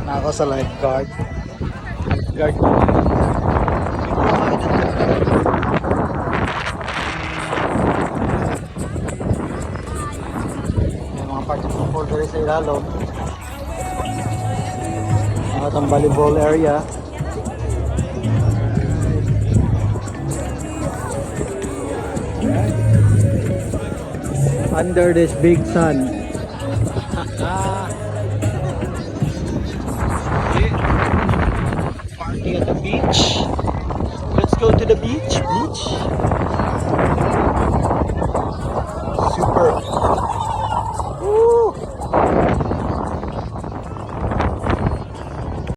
na ako sa lifeguard. Lifeguard. May mga parking pool dito sa ilalom. Itong volleyball area. Under this big sun. Party at the beach. Let's go to the beach.